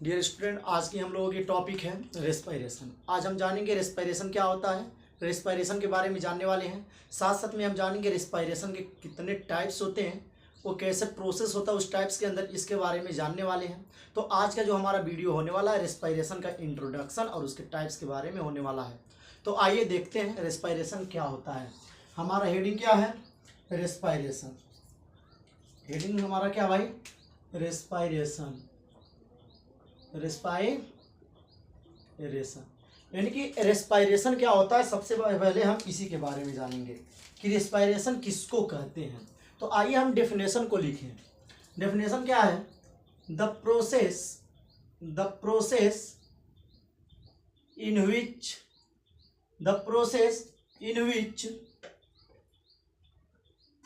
Dear student, आज की हम लोगों की टॉपिक है रेस्पिरेशन। आज हम जानेंगे रेस्पिरेशन क्या होता है, रेस्पिरेशन के बारे में जानने वाले हैं। साथ साथ में हम जानेंगे रेस्पिरेशन के कितने टाइप्स होते हैं, वो कैसे प्रोसेस होता है उस टाइप्स के अंदर, इसके बारे में जानने वाले हैं। तो आज का जो हमारा वीडियो होने वाला है रेस्पिरेशन का इंट्रोडक्शन और उसके टाइप्स के बारे में होने वाला है। तो आइए देखते हैं रेस्पिरेशन क्या होता है। हमारा हेडिंग क्या है? रेस्पिरेशन। हेडिंग हमारा क्या भाई? रेस्पिरेशन। रेस्पायरेशन यानी कि रेस्पायरेशन क्या होता है, सबसे पहले हम इसी के बारे में जानेंगे कि रेस्पायरेशन किसको कहते हैं। तो आइए हम डेफिनेशन को लिखें। डेफिनेशन क्या है? The process in which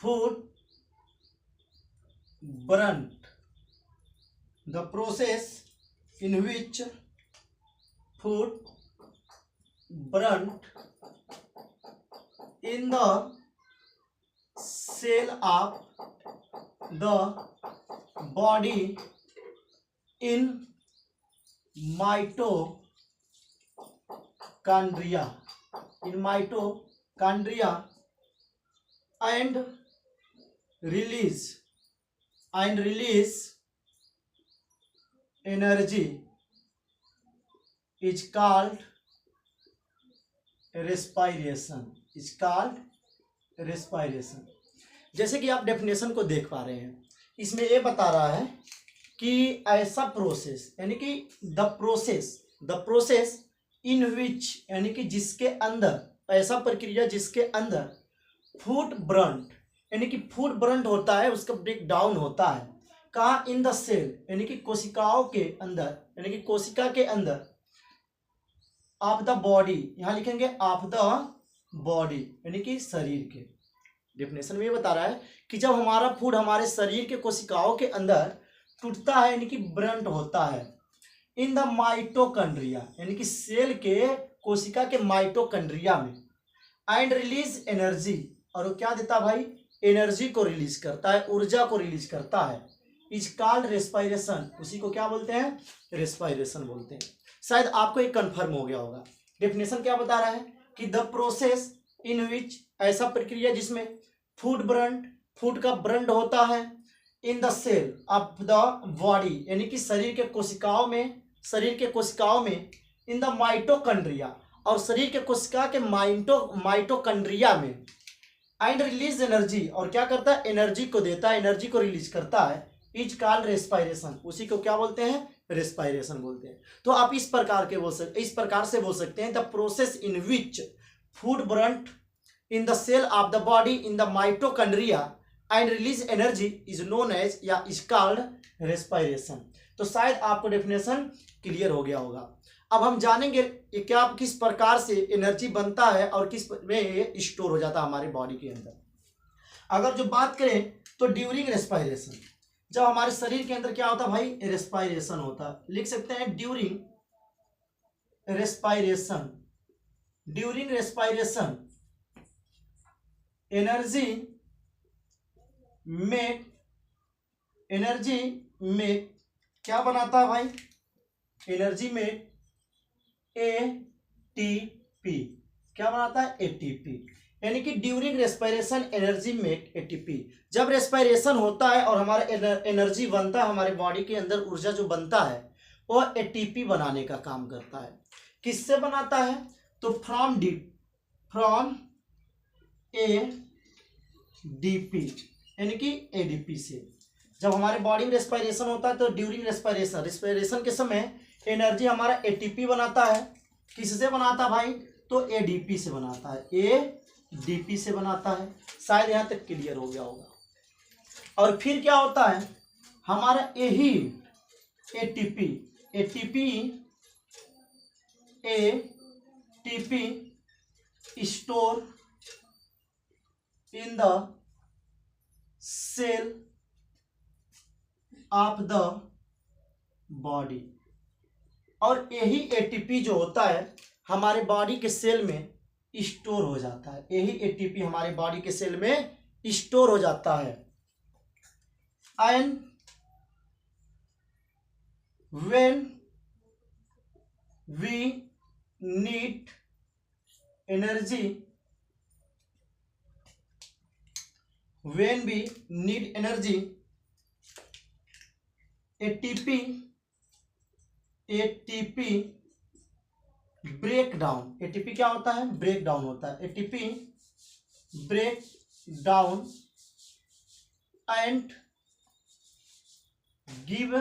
food burned the process in which food burnt in the cell of the body in mitochondria and release energy is called respiration। जैसे कि आप डेफिनेशन को देख पा रहे हैं, इसमें ये बता रहा है कि ऐसा प्रोसेस यानी कि द प्रोसेस इन विच यानी कि जिसके अंदर, ऐसा प्रक्रिया जिसके अंदर फूड ब्रंट यानी कि फूड ब्रंट होता है, उसका ब्रेक डाउन होता है। कहाँ? इन द सेल यानी कि कोशिकाओं के अंदर, यानी कि कोशिका के अंदर ऑफ द बॉडी, यहां लिखेंगे ऑफ द बॉडी यानी कि शरीर के। डेफिनेशन में ये बता रहा है कि जब हमारा फूड हमारे शरीर के कोशिकाओं के अंदर टूटता है यानी कि ब्रंट होता है इन द माइटोकॉन्ड्रिया यानी कि सेल के कोशिका के माइटोकॉन्ड्रिया में, एंड रिलीज एनर्जी, और वो क्या देता है भाई? एनर्जी को रिलीज करता है, ऊर्जा को रिलीज करता है। इज कॉल्ड रेस्पिरेशन, उसी को क्या बोलते हैं? रेस्पिरेशन बोलते हैं। शायद आपको एक कंफर्म हो गया होगा। डेफिनेशन क्या बता रहा है कि द प्रोसेस इन विच, ऐसा प्रक्रिया जिसमें फूड का ब्रंट होता है in the cell of the body यानी कि शरीर के कोशिकाओं में इन द माइटोकॉन्ड्रिया, और शरीर के कोशिका के माइटोकॉन्ड्रिया में, एंड रिलीज एनर्जी, और क्या करता है? एनर्जी को देता है, एनर्जी को रिलीज करता है। इज कॉल्ड रेस्पिरेशन, उसी को क्या बोलते हैं? रेस्पिरेशन बोलते हैं। तो आप इस प्रकार से बोल सकते हैं the process in which food burnt in the cell of the body in the mitochondria and release energy is known as, या इज कॉल्ड रेस्पिरेशन। तो शायद आपको डेफिनेशन क्लियर हो गया होगा। अब हम जानेंगे ये क्या, किस प्रकार से एनर्जी बनता है और किस में ये स्टोर हो जाता है हमारे बॉडी के अंदर। अगर जो बात करें तो ड्यूरिंग रेस्पिरेशन, जब हमारे शरीर के अंदर क्या होता है भाई? रेस्पिरेशन होता है। लिख सकते हैं ड्यूरिंग रेस्पिरेशन एनर्जी में क्या बनाता है भाई? एनर्जी में एटीपी, क्या बनाता है? एटीपी, यानी कि during respiration energy make ATP. जब रेस्पिरेशन होता है और हमारा एनर्जी बनता है, हमारे बॉडी के अंदर ऊर्जा जो बनता है वो एटीपी बनाने का काम करता है। किससे बनाता है? तो फ्रॉम एडीपी यानी कि एडीपी से। जब हमारे बॉडी में रेस्पिरेशन होता है तो ड्यूरिंग रेस्पिरेशन के समय एनर्जी हमारा एटीपी बनाता है। किससे बनाता है भाई? तो एडीपी से बनाता है, एडीपी से बनाता है। शायद यहां तक क्लियर हो गया होगा। और फिर क्या होता है? हमारा यही ATP store in the cell of the body, और यही एटीपी जो होता है हमारे बॉडी के सेल में स्टोर हो जाता है। यही एटीपी हमारे बॉडी के सेल में स्टोर हो जाता है। And when we need energy, when we need energy, ATP breakdown. ATP क्या होता है? ब्रेकडाउन होता है। ATP break down and give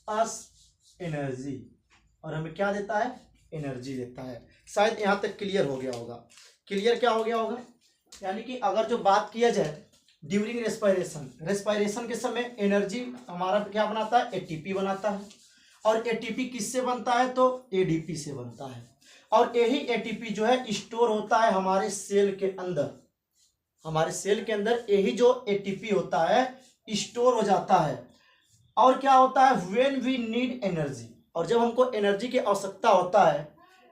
us energy, और हमें क्या देता है? एनर्जी देता है। शायद यहां तक क्लियर हो गया होगा। क्लियर क्या हो गया होगा? यानी कि अगर जो बात किया जाए ड्यूरिंग रेस्पायरेशन, रेस्पायरेशन के समय एनर्जी हमारा क्या बनाता है? एटीपी बनाता है। और एटीपी किससे बनता है? तो एडीपी से बनता है। और यही एटीपी जो है स्टोर होता है हमारे सेल के अंदर। हमारे सेल के अंदर यही जो एटीपी होता है स्टोर हो जाता है। और क्या होता है? व्हेन वी नीड एनर्जी, और जब हमको एनर्जी की आवश्यकता होता है,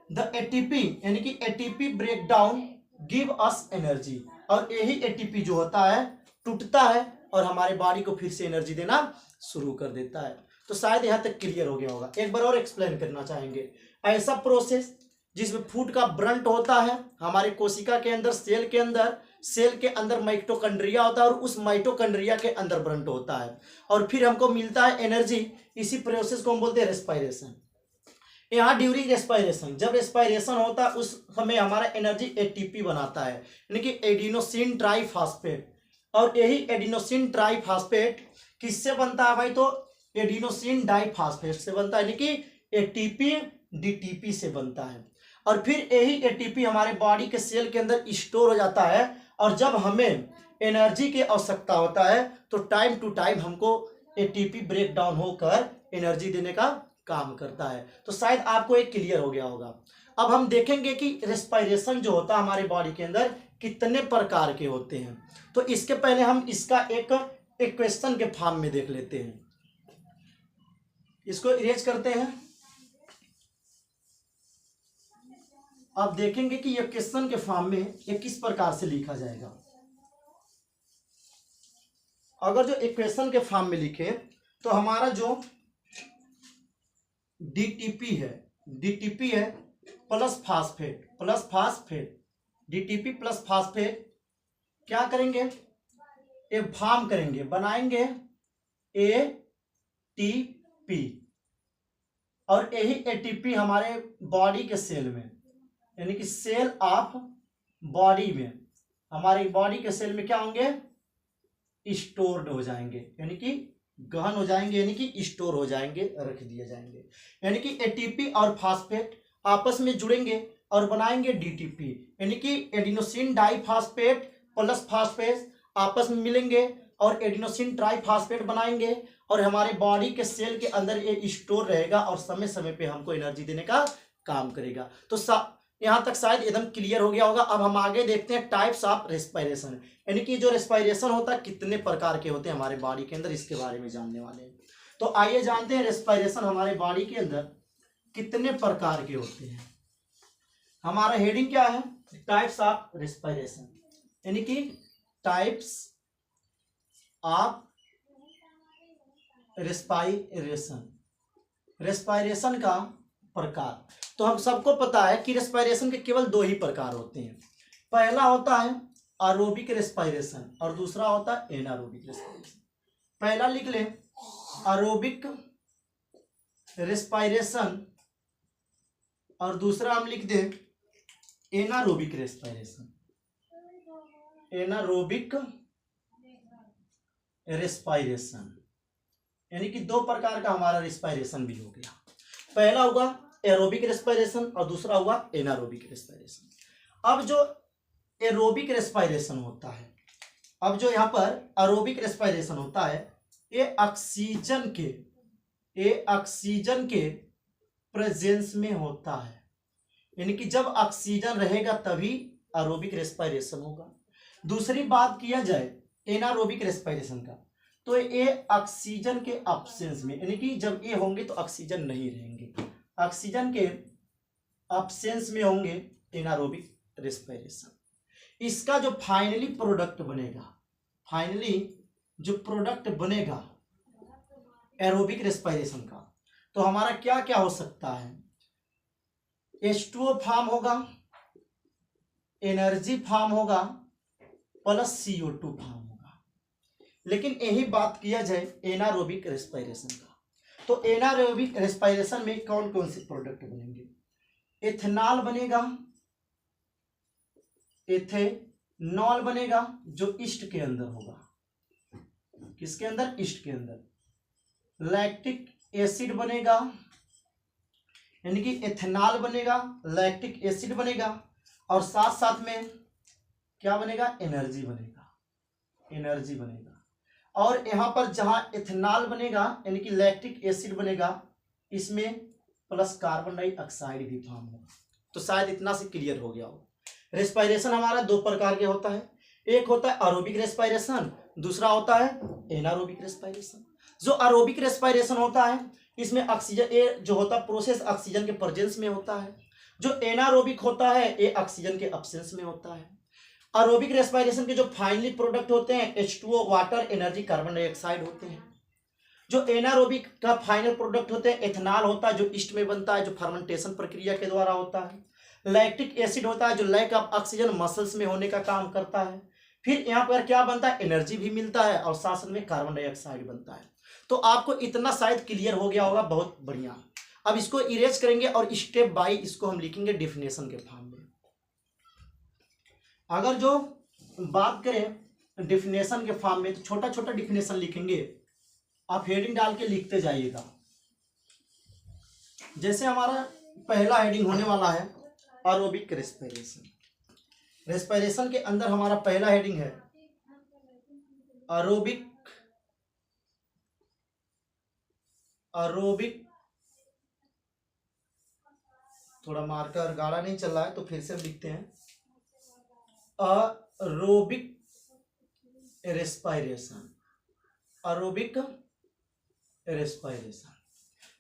द एटीपी यानी कि ATP break down give us energy, और यही एटीपी जो होता है टूटता है और हमारे बॉडी को फिर से एनर्जी देना शुरू कर देता है। तो शायद यहां तक क्लियर हो गया होगा। एक बार और एक्सप्लेन करना चाहेंगे। ऐसा प्रोसेस जिसमें फूड का ब्रंट होता है हमारे कोशिका के अंदर, सेल के अंदर माइटोकॉन्ड्रिया होता है, और उस माइटोकॉन्ड्रिया के अंदर ब्रंट होता है, और फिर हमको मिलता है एनर्जी। इसी प्रोसेस को हम बोलते हैं रेस्पायरेशन। यहाँ ड्यूरिंग रेस्पायरेशन, जब रेस्पायरेशन होता है उस समय हमारा एनर्जी एटीपी बनाता है, यानी कि एडिनोसिन ट्राइफॉस्फेट। और यही एडिनोसिन ट्राइफॉस्फेट किससे बनता है भाई? तो एडिनोसिन डाइफॉस्फेट से बनता है, यानी कि एटीपी डीटीपी से बनता है। और फिर यही एटीपी हमारे बॉडी के सेल के अंदर स्टोर हो जाता है, और जब हमें एनर्जी की आवश्यकता होता है तो टाइम टू टाइम हमको एटीपी ब्रेक डाउन होकर एनर्जी देने का काम करता है। तो शायद आपको एक क्लियर हो गया होगा। अब हम देखेंगे कि रेस्पायरेशन जो होता है हमारे बॉडी के अंदर कितने प्रकार के होते हैं। तो इसके पहले हम इसका एक क्वेश्चन के फॉर्म में देख लेते हैं। इसको इरेज करते हैं। अब देखेंगे कि यह क्वेश्चन के फॉर्म में ये किस प्रकार से लिखा जाएगा। अगर जो इक्वेशन के फॉर्म में लिखे तो हमारा जो डीटीपी है plus phosphate, DTP plus phosphate क्या करेंगे? एक फॉर्म करेंगे, बनाएंगे एटीपी, और यही एटीपी हमारे बॉडी के सेल में, यानी कि सेल ऑफ बॉडी में, हमारी बॉडी के सेल में क्या होंगे? स्टोर्ड हो जाएंगे, यानी कि गहन हो जाएंगे, यानी कि स्टोर हो जाएंगे, रख दिए जाएंगे। यानी कि एटीपी और फास्फेट आपस में जुड़ेंगे और बनाएंगे डीटीपी, यानी कि एडिनोसिन डाइफॉस्फेट प्लस फास्फेट आपस में मिलेंगे और एडिनोसिन ट्राइफॉस्फेट बनाएंगे, और हमारे बॉडी के सेल के अंदर ये स्टोर रहेगा और समय समय पे हमको एनर्जी देने का काम करेगा। तो यहां तक शायद एकदम क्लियर हो गया होगा। अब हम आगे देखते हैं टाइप्स ऑफ रेस्पायरेशन, यानी कि जो रेस्पायरेशन होता है कितने प्रकार के होते हैं हमारे बॉडी के अंदर, इसके बारे में जानने वाले हैं। तो आइए जानते हैं रेस्पायरेशन हमारे बॉडी के अंदर कितने प्रकार के होते हैं। हमारा हेडिंग क्या है? टाइप्स ऑफ रेस्पायरेशन, यानी कि टाइप्स ऑफ रेस्पायरेशन का प्रकार। तो हम सबको पता है कि रेस्पायरेशन के केवल दो ही प्रकार होते हैं। पहला होता है एरोबिक रेस्पायरेशन और दूसरा होता है एनारोबिक रेस्पायरेशन। पहला लिख लें एरोबिक रेस्पायरेशन और दूसरा हम लिख दें एनारोबिक रेस्पायरेशन। एनारोबिक रेस्पायरेशन यानी कि दो प्रकार का हमारा रेस्पायरेशन भी हो गया। पहला हुआ एरोबिक रेस्पायरेशन और दूसरा हुआ एनारोबिक रेस्पायरेशन। अब जो एरोबिक रेस्पायरेशन होता है, अब जो यहाँ पर एरोबिक रेस्पायरेशन होता है, ये ऑक्सीजन के प्रेजेंस में होता है, यानी कि जब ऑक्सीजन रहेगा तभी एरोबिक रेस्पायरेशन होगा। दूसरी बात किया जाए एनारोबिक रेस्पायरेशन का, तो ये ऑक्सीजन के एब्सेंस में, यानी कि जब ये होंगे तो ऑक्सीजन नहीं रहेंगे, ऑक्सीजन के एब्सेंस में होंगे एनारोबिक रेस्पायरेशन। इसका जो फाइनली प्रोडक्ट बनेगा एरोबिक रेस्पायरेशन का, तो हमारा क्या क्या हो सकता है, H2O फॉर्म होगा, एनर्जी फॉर्म होगा, प्लस CO2 फॉर्म होगा। लेकिन यही बात किया जाए एनारोबिक रेस्पिरेशन का, तो एनारोबिक रेस्पिरेशन में कौन कौन से प्रोडक्ट बनेंगे, एथेनॉल बनेगा, एथेनॉल बनेगा जो ईस्ट के अंदर होगा, किसके अंदर, ईस्ट के अंदर। लैक्टिक एसिड बनेगा, यानी कि एथेनॉल बनेगा, लैक्टिक एसिड बनेगा, और साथ साथ में क्या बनेगा, एनर्जी बनेगा, एनर्जी बनेगा। और यहां पर जहां एथेनॉल बनेगा यानी कि लैक्टिक एसिड बनेगा, इसमें प्लस कार्बन डाइऑक्साइड भी फॉर्म होगा। तो शायद इतना से क्लियर हो गया हो। रेस्पिरेशन हमारा दो प्रकार के होता है, एक होता है एरोबिक रेस्पिरेशन, दूसरा होता है एनारोबिक रेस्पिरेशन। जो एरोबिक रेस्पिरेशन होता है इसमें ऑक्सीजन ये जो होता है प्रोसेस ऑक्सीजन के प्रेजेंस में होता है, जो एनारोबिक होता है ये ऑक्सीजन के एब्सेंस में होता है। एरोबिक रेस्पिरेशन के जो फाइनली प्रोडक्ट होते हैं H2O water, energy, carbon dioxide होते हैं। जो एनारोबिक का फाइनल प्रोडक्ट होते हैं एथेनॉल होता है जो ईस्ट में बनता है, जो फर्मेंटेशन प्रक्रिया के द्वारा होता है। लैक्टिक एसिड होता है जो लैक ऑफ ऑक्सीजन मसल्स में होने का काम करता है। फिर यहाँ पर क्या बनता है, एनर्जी भी मिलता है और साथ में कार्बन डाइऑक्साइड बनता है। तो आपको इतना शायद क्लियर हो गया होगा, बहुत बढ़िया। अब इसको इरेज करेंगे और स्टेप बाय इसको हम लिखेंगे डेफिनेशन के फॉर्म में। अगर जो बात करें डेफिनेशन के फॉर्म में तो छोटा छोटा डेफिनेशन लिखेंगे, आप हेडिंग डाल के लिखते जाइएगा। जैसे हमारा पहला हेडिंग होने वाला है एरोबिक रेस्पिरेशन। रेस्पिरेशन के अंदर हमारा पहला हेडिंग है एरोबिक थोड़ा मार्कर गाढ़ा नहीं चल रहा है तो फिर से लिखते हैं एरोबिक रेस्पिरेशन। एरोबिक रेस्पिरेशन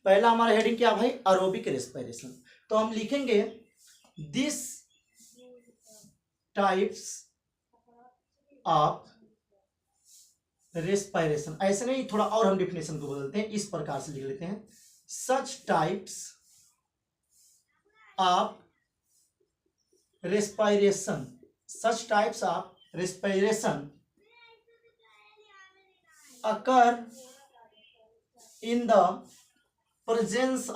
पहला हमारा हेडिंग क्या भाई, एरोबिक रेस्पिरेशन। तो हम लिखेंगे दिस टाइप्स ऑफ रेस्पिरेशन। ऐसे नहीं, थोड़ा और हम डिफिनेशन को बदलते हैं, इस प्रकार से लिख लेते हैं such types of respiration, such types of respiration occur in the presence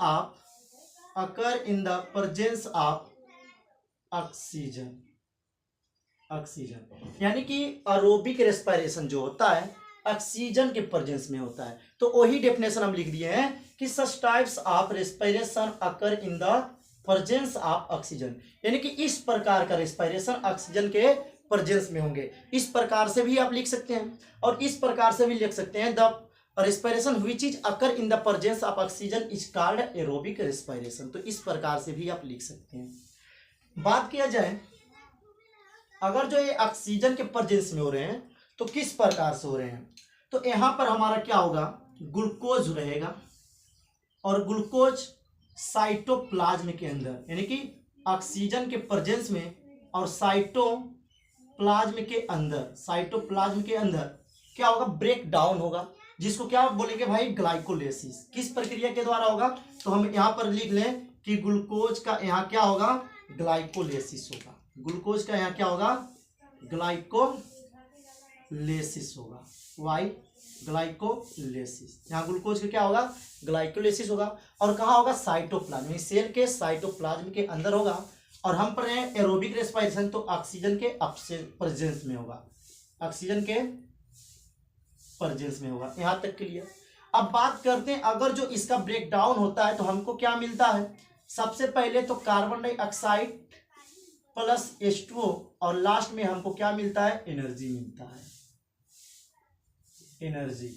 of oxygen. यानी कि एरोबिक रेस्पिरेशन जो होता है ऑक्सीजन के प्रेजेंस में होता है। तो वही डेफिनेशन हम लिख दिए हैं कि such types of respiration occur in the presence of oxygen, यानी कि इस प्रकार का रेस्पिरेशन ऑक्सीजन के प्रेजेंस में होंगे। इस प्रकार से भी आप लिख सकते हैं और इस प्रकार से भी लिख सकते हैं the respiration which is occur in the presence of oxygen is called aerobic respiration. तो इस प्रकार से भी आप लिख सकते हैं। बात किया जाए अगर जो ये ऑक्सीजन के प्रेजेंस में हो रहे हैं तो किस प्रकार से हो रहे हैं, तो यहां पर हमारा क्या होगा, ग्लूकोज रहेगा और ग्लूकोज साइटोप्लाज्म के अंदर, यानी कि ऑक्सीजन के प्रेजेंस में और साइटोप्लाज्म के अंदर क्या होगा, ब्रेक डाउन होगा, जिसको क्या बोलेंगे भाई, ग्लाइकोलाइसिस। किस प्रक्रिया के द्वारा होगा, तो हम यहां पर लिख लें कि ग्लूकोज का यहां क्या होगा, ग्लाइकोलाइसिस होगा। ग्लूकोज का यहां क्या होगा, ग्लाइकोलाइसिस होगा, वाई ग्लाइकोलाइसिस। यहां ग्लूकोज का क्या होगा, ग्लाइकोलाइसिस होगा। और कहां होगा, साइटोप्लाज्म, सेल के साइटोप्लाज्म के अंदर होगा। और हम पढ़ रहे हैं एरोबिक रेस्पिरेशन तो ऑक्सीजन के प्रेजेंस में होगा, ऑक्सीजन के प्रेजेंस में होगा। यहां तक क्लियर। अब बात करते हैं अगर जो इसका ब्रेक डाउन होता है तो हमको क्या मिलता है, सबसे पहले तो कार्बन डाइऑक्साइड प्लस H2O और लास्ट में हमको क्या मिलता है, एनर्जी मिलता है, एनर्जी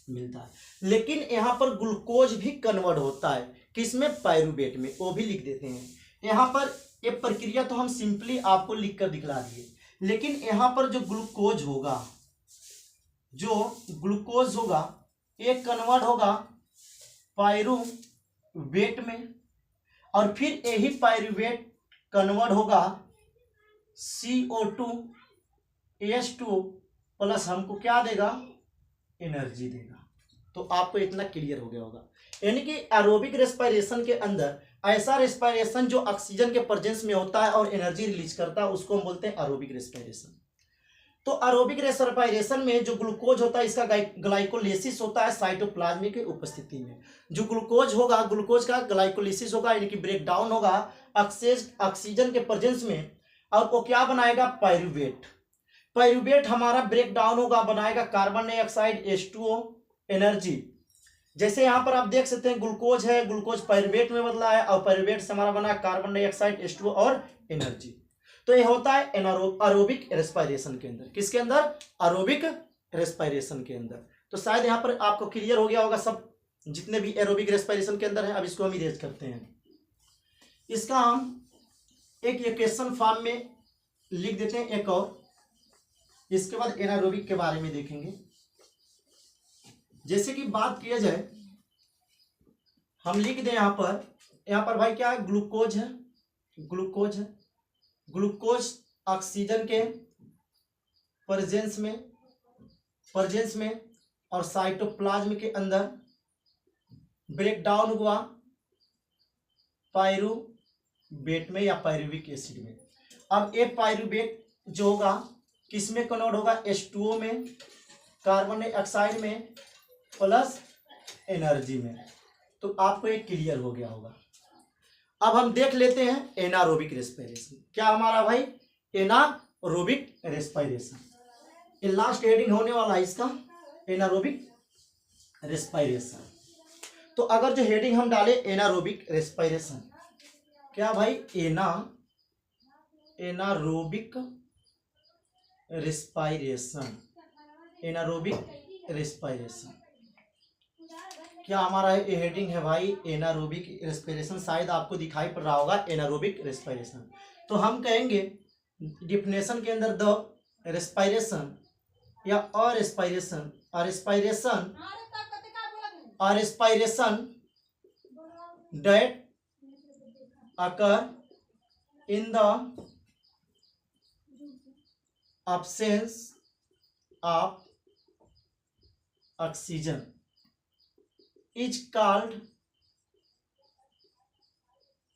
मिलता है। लेकिन यहां पर ग्लूकोज भी कन्वर्ट होता है, किसमें, पायरुवेट में, वो भी लिख देते हैं। यहां पर ये प्रक्रिया तो हम सिंपली आपको लिखकर दिखला दिए, लेकिन यहां पर जो ग्लूकोज होगा ये कन्वर्ट होगा पायरुवेट में, और फिर यही पायरुवेट कन्वर्ट होगा CO2 H2O प्लस हमको क्या देगा, एनर्जी देगा। तो आपको इतना क्लियर हो गया होगा। यानी कि एरोबिक रेस्पिरेशन के अंदर ऐसा रेस्पिरेशन जो ऑक्सीजन के प्रेजेंस में होता है और एनर्जी रिलीज करता है उसको हम बोलते हैं एरोबिक रेस्पिरेशन। तो एरोबिक रेस्पिरेशन में जो ग्लूकोज होता है इसका ग्लाइकोलिसिस होता है साइटोप्लाज्म की उपस्थिति में। जो ग्लूकोज होगा, ग्लूकोज का ग्लाइकोलिसिस होगा यानी कि ब्रेक डाउन होगा ऑक्सीजन के प्रेजेंस में, और वो क्या बनाएगा, पायरुवेट। पायरुवेट हमारा ब्रेक डाउन होगा, बनाएगा कार्बन डाइऑक्साइड H2O एनर्जी। जैसे यहाँ पर आप देख सकते हैं ग्लूकोज है, ग्लूकोज पायरुवेट में बदला है और पायरुवेट से हमारा बना कार्बन डाइऑक्साइड H2O और एनर्जी। तो ये होता है एरोबिक रेस्पिरेशन के अंदर। किसके अंदर, एरोबिक रेस्पिरेशन के अंदर। तो शायद यहाँ पर आपको क्लियर हो गया होगा सब जितने भी एरोबिक रेस्पिरेशन के अंदर है। अब इसको हम इरेज करते हैं, इसका हम एक इक्वेशन फॉर्म में लिख देते हैं एक और, इसके बाद एनारोबिक के बारे में देखेंगे। जैसे कि बात किया जाए, हम लिख दें यहाँ पर भाई क्या है, ग्लूकोज है, ग्लूकोज है। ग्लूकोज ऑक्सीजन के प्रेजेंस में और साइटोप्लाज्म के अंदर ब्रेक डाउन हुआ पायरुवेट में या पायरुविक एसिड में। अब ये पायरुवेट जो होगा किस में कन्वर्ट होगा, H2O में, कार्बन डाइऑक्साइड में प्लस एनर्जी में। तो आपको एक क्लियर हो गया होगा। अब हम देख लेते हैं एनारोबिक रेस्पिरेशन। क्या हमारा भाई, एनारोबिक रेस्पिरेशन। ये लास्ट हेडिंग होने वाला है इसका, एनारोबिक रेस्पिरेशन। तो अगर जो हेडिंग हम डाले एनारोबिक रेस्पिरेशन, क्या भाई, एनारोबिक रेस्पिरेशन, एनारोबिक रेस्पिरेशन क्या हमारा ये हेडिंग है भाई, एनारोबिक रेस्पिरेशन। शायद आपको दिखाई पड़ रहा होगा एनारोबिक रेस्पिरेशन। तो हम कहेंगे डिफिनेशन के अंदर द रेस्पिरेशन या respiration, respiration that occur in the absence of oxygen is called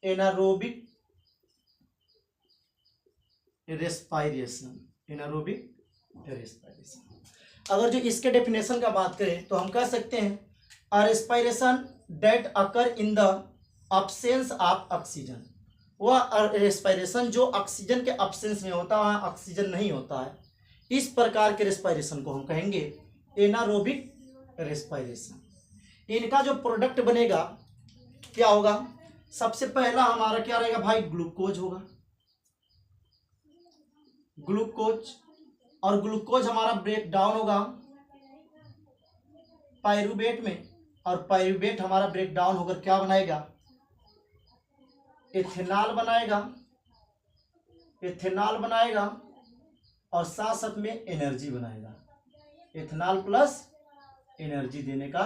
anaerobic respiration, anaerobic respiration। अगर जो इसके डेफिनेशन का बात करें तो हम कह सकते हैं a respiration that occur in the absence of oxygen, वह रेस्पिरेशन जो ऑक्सीजन के अब्सेंस में होता है, ऑक्सीजन नहीं होता है, इस प्रकार के रेस्पिरेशन को हम कहेंगे एनारोबिक रेस्पिरेशन। इनका जो प्रोडक्ट बनेगा क्या होगा, सबसे पहला हमारा क्या रहेगा भाई, ग्लूकोज होगा, ग्लूकोज। और ग्लूकोज हमारा ब्रेक डाउन होगा पायरुवेट में, और पायरुवेट हमारा ब्रेक डाउन होकर क्या बनाएगा, इथेनॉल बनाएगा, इथेनॉल बनाएगा और साथ साथ में एनर्जी बनाएगा। इथेनॉल प्लस एनर्जी देने का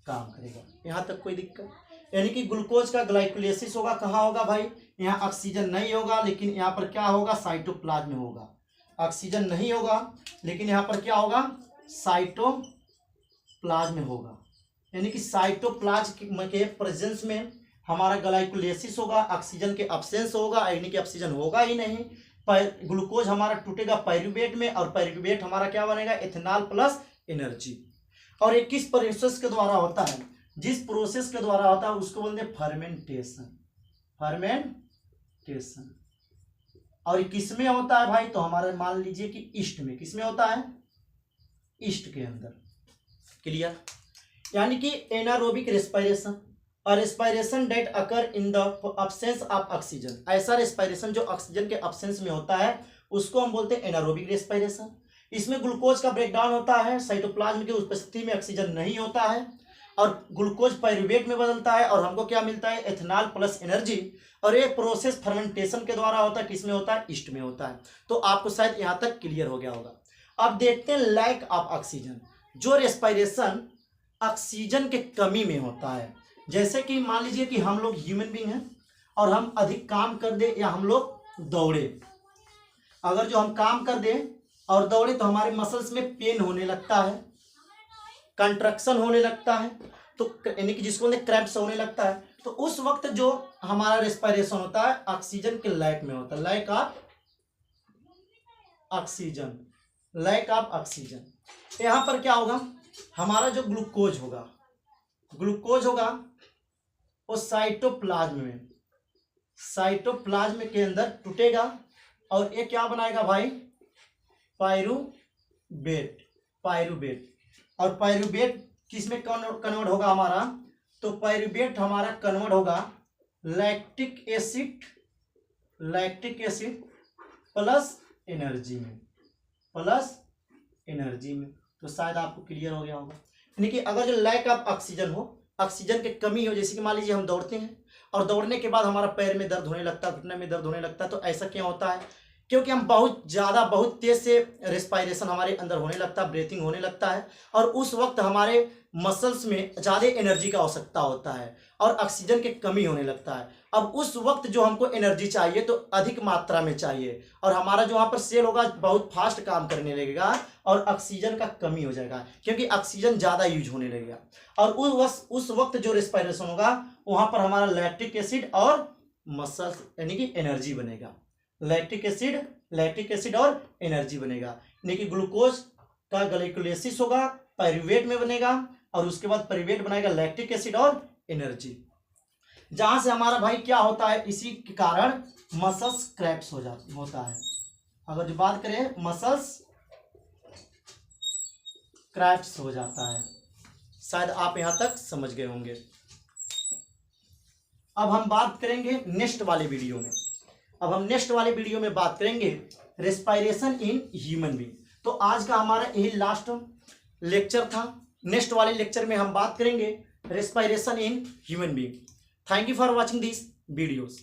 काम करेगा। यहाँ तक कोई दिक्कत, यानी कि ग्लूकोज का ग्लाइकोलिसिस होगा, कहाँ होगा भाई, यहाँ ऑक्सीजन नहीं होगा लेकिन यहाँ पर क्या होगा, साइटोप्लाज्म में होगा। ऑक्सीजन नहीं होगा लेकिन यहाँ पर क्या होगा, साइटोप्लाज्म में होगा। यानी कि साइटोप्लाज्म के प्रेजेंस में हमारा ग्लाइकोलिसिस होगा, ऑक्सीजन के अब्सेंस होगा, यानी कि ऑक्सीजन होगा ही नहीं। ग्लूकोज हमारा टूटेगा पायरुवेट में और पायरुवेट हमारा क्या बनेगा, इथेनॉल प्लस एनर्जी। और ये किस प्रोसेस के द्वारा होता है, जिस प्रोसेस के द्वारा होता है उसको बोलते हैं फर्मेंटेशन, फर्मेंटेशन। और किस में होता है भाई, तो हमारे मान लीजिए कि ईस्ट में, किस में होता है, ईस्ट के अंदर। क्लियर, यानी कि एनारोबिक रेस्पिरेशन और respiration that occur in the absence of oxygen, ऐसा रेस्पिरेशन जो ऑक्सीजन के अब्सेंस में होता है उसको हम बोलते हैं एनारोबिक रेस्पिरेशन। इसमें ग्लूकोज का ब्रेकडाउन होता है, साइटोप्लाज्म की उपस्थिति में ऑक्सीजन नहीं होता है और ग्लूकोज पायरुवेट में बदलता है और हमको क्या मिलता है, एथेनॉल प्लस एनर्जी। और ये प्रोसेस फर्मेंटेशन के द्वारा होता है, किसमें होता है, ईस्ट में होता है। तो आपको शायद यहाँ तक क्लियर हो गया होगा। अब देखते हैं लैक ऑफ ऑक्सीजन, जो रेस्पिरेशन ऑक्सीजन के कमी में होता है। जैसे कि मान लीजिए कि हम लोग ह्यूमन बीइंग हैं और हम अधिक काम कर दे या हम लोग दौड़े, अगर जो हम काम कर दें और दौड़े तो हमारे मसल्स में पेन होने लगता है, कंट्रक्शन होने लगता है, तो यानी कि जिसको क्रैम्प्स होने लगता है, तो उस वक्त जो हमारा रेस्पिरेशन होता है ऑक्सीजन के लैक में होता है, lack of oxygen, lack of oxygen. यहाँ पर क्या होगा, हमारा जो ग्लूकोज होगा वो साइटोप्लाज्म के अंदर टूटेगा और ये क्या बनाएगा भाई, पायरुवेट। और पायरुवेट किस में कन्वर्ट होगा हमारा, तो पायरुवेट हमारा कन्वर्ट होगा लैक्टिक एसिड प्लस एनर्जी में। तो शायद आपको क्लियर हो गया होगा। यानी कि अगर जो लैक ऑफ ऑक्सीजन हो, ऑक्सीजन की कमी हो, जैसे कि मान लीजिए हम दौड़ते हैं और दौड़ने के बाद हमारा पैर में दर्द होने लगता है, घुटने में दर्द होने लगता है, तो ऐसा क्यों होता है, क्योंकि हम बहुत तेज से रेस्पिरेशन हमारे अंदर होने लगता है, ब्रीथिंग होने लगता है, और उस वक्त हमारे मसल्स में ज़्यादा एनर्जी का आवश्यकता होता है और ऑक्सीजन की कमी होने लगता है। अब उस वक्त जो हमको एनर्जी चाहिए तो अधिक मात्रा में चाहिए, और हमारा जो वहाँ पर सेल होगा बहुत फास्ट काम करने लगेगा और ऑक्सीजन का कमी हो जाएगा, क्योंकि ऑक्सीजन ज़्यादा यूज होने लगेगा। और उस वक्त जो रेस्पिरेशन होगा वहाँ पर हमारा लैक्टिक एसिड और मसल्स यानी कि एनर्जी बनेगा, लैक्टिक एसिड और एनर्जी बनेगा। यानी कि ग्लूकोज का ग्लाइकोलाइसिस होगा, पायरुवेट में बनेगा, और उसके बाद पायरुवेट बनाएगा लैक्टिक एसिड और एनर्जी, जहां से हमारा भाई क्या होता है, इसी के कारण मसल्स क्रैम्प्स होता है। अगर जो बात करें मसल्स क्रैम्प्स हो जाता है, शायद आप यहां तक समझ गए होंगे। अब हम बात करेंगे नेक्स्ट वाले वीडियो में बात करेंगे रेस्पिरेशन इन ह्यूमन बीइंग। तो आज का हमारा यही लास्ट लेक्चर था। नेक्स्ट वाले लेक्चर में हम बात करेंगे respiration in human being. Thank you for watching this videos.